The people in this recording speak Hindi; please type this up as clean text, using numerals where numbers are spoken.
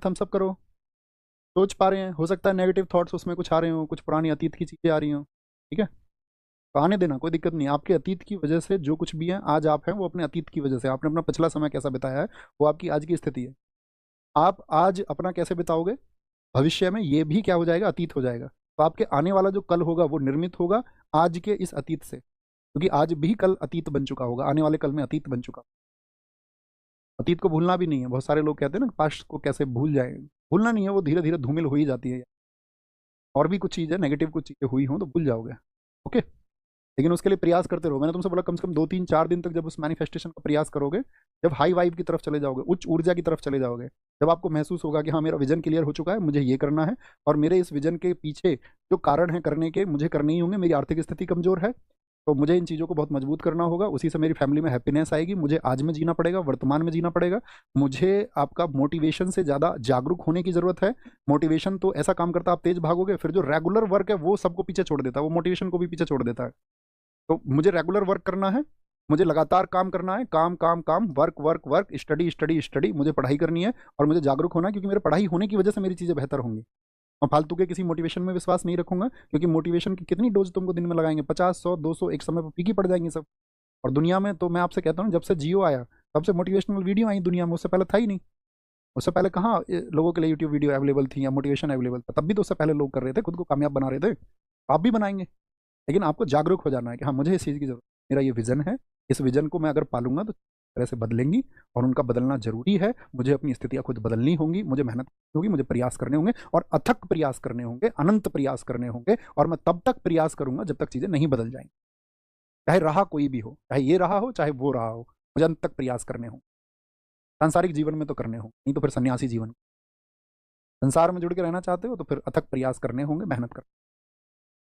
थम्स अप करो। सोच पा रहे हैं? हो सकता है नेगेटिव थॉट्स उसमें कुछ आ रहे हो, कुछ पुरानी अतीत की चीज़ें आ रही हो, ठीक है, तो आने देना, कोई दिक्कत नहीं। आपके अतीत की वजह से जो कुछ भी है आज आप हैं, वो अपने अतीत की वजह से, आपने अपना पिछला समय कैसा बिताया है वो आपकी आज की स्थिति है। आप आज अपना कैसे बिताओगे, भविष्य में ये भी क्या हो जाएगा, अतीत हो जाएगा। तो आपके आने वाला जो कल होगा वो निर्मित होगा आज के इस अतीत से, क्योंकि आज भी कल अतीत बन चुका होगा, आने वाले कल में अतीत बन चुका। अतीत को भूलना भी नहीं है। बहुत सारे लोग कहते हैं ना पास्ट को कैसे भूल जाएंगे, भूलना नहीं है, वो धीरे धीरे धूमिल हो ही जाती है। और भी कुछ चीज़ें नेगेटिव कुछ चीज़ें हुई हों तो भूल जाओगे, ओके। लेकिन उसके लिए प्रयास करते रहो। मैंने तुमसे बोला कम से कम 2 3 4 दिन तक जब उस मैनिफेस्टेशन का प्रयास करोगे, जब हाई वाइब की तरफ चले जाओगे, उच्च ऊर्जा की तरफ चले जाओगे, जब आपको महसूस होगा कि हाँ मेरा विजन क्लियर हो चुका है, मुझे ये करना है, और मेरे इस विजन के पीछे जो कारण है करने के मुझे करने ही होंगे, मेरी आर्थिक स्थिति कमजोर है तो मुझे इन चीज़ों को बहुत मजबूत करना होगा, उसी से मेरी फैमिली में हैप्पीनेस आएगी, मुझे आज में जीना पड़ेगा, वर्तमान में जीना पड़ेगा। मुझे आपका मोटिवेशन से ज़्यादा जागरूक होने की ज़रूरत है। मोटिवेशन तो ऐसा काम करता है, आप तेज भागोगे, फिर जो रेगुलर वर्क है वो सबको पीछे छोड़ देता है, वो मोटिवेशन को भी पीछे छोड़ देता है। तो मुझे रेगुलर वर्क करना है, मुझे लगातार काम करना है, काम काम काम, work work work, study study study, मुझे पढ़ाई करनी है, और मुझे जागरूक होना है, क्योंकि मेरे पढ़ाई होने की वजह से मेरी चीज़ें बेहतर होंगी। और फालतू के किसी मोटिवेशन में विश्वास नहीं रखूंगा, क्योंकि मोटिवेशन की कितनी डोज तुमको दिन में लगाएंगे, 50 100 200, एक समय पर फीकी पड़ जाएंगी सब। और दुनिया में तो मैं आपसे कहता हूँ, जब से जियो आया तब से मोटिवेशनल वीडियो आई दुनिया में, उससे पहले था ही नहीं। उससे पहले कहाँ लोगों के लिए यूट्यूब वीडियो अवेलेबल थी या मोटिवेशन अवेलेबल था, तब भी तो उससे पहले लोग कर रहे थे, खुद को कामयाब बना रहे थे। आप भी बनाएंगे, लेकिन आपको जागरूक हो जाना है कि हाँ मुझे इस चीज़ की जरूरत है, मेरा ये विजन है, इस विजन को मैं अगर पालूंगा तो तरह से बदलेंगी, और उनका बदलना जरूरी है। मुझे अपनी स्थितियाँ खुद बदलनी होंगी, मुझे मेहनत करनी होगी, मुझे प्रयास करने होंगे, और अथक प्रयास करने होंगे, अनंत प्रयास करने होंगे, और मैं तब तक प्रयास करूंगा जब तक चीज़ें नहीं बदल जाएंगी। चाहे रहा कोई भी हो, चाहे ये रहा हो चाहे वो रहा हो, मुझे अंत तक प्रयास करने हों। सांसारिक जीवन में तो करने हों, नहीं तो फिर सन्यासी जीवन। संसार में जुड़ के रहना चाहते हो तो फिर अथक प्रयास करने होंगे, मेहनत करना।